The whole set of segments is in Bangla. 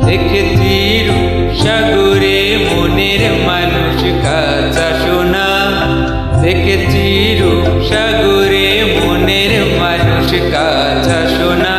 দেখেছি রূপসাগরে মনের মানুষ কাঁচা সোনা। দেখেছি রূপসাগরে মনের মানুষ কাঁচা সোনা।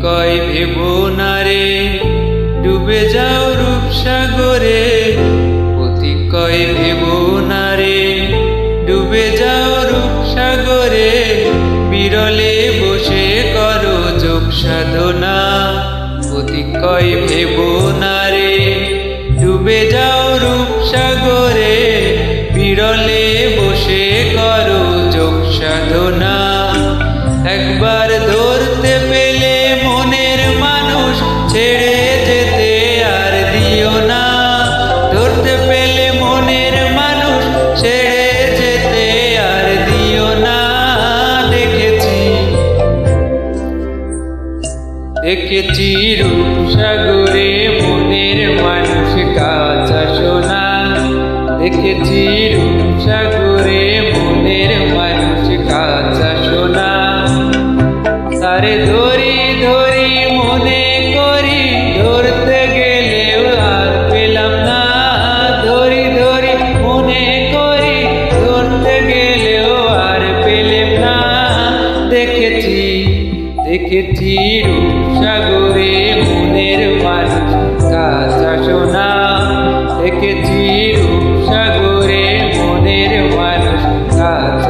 কয় ভেবো না রে ডুবে যাও রূপসাগরে। অতি কয় ভেবো না রে ডুবে যাও রূপসাগরে। বিরলে বসে করো যোগ সাধনা। অতি কয় ভেবো না রে ডুবে যাও রূপসাগরে। বিরলে বসে করো যোগ সাধনা। একবার ধরতে পেলে মনের মানুষ ছেড়ে যেতে আর দিও না। ধরতে পেলে মনের মানুষ ছেড়ে যেতে আর দিও না। দেখেছি রূপসাগরে মনের মানুষ কাঁচা সোনা। দেখেছি রূপসাগরে মনের মানুষ কাঁচা সোনা। তারে ধরি ধরি মনে করি ধরতে গেলেও আর পেলাম না। ধরি ধরি মনে করি ধরতে গেলেও আর পেলাম না। দেখেছি দেখেছি রূপসাগরে মনের মানুষ কাঁচা সোনা। দেখেছি রূপসাগরে মনের মানুষ কাঁচা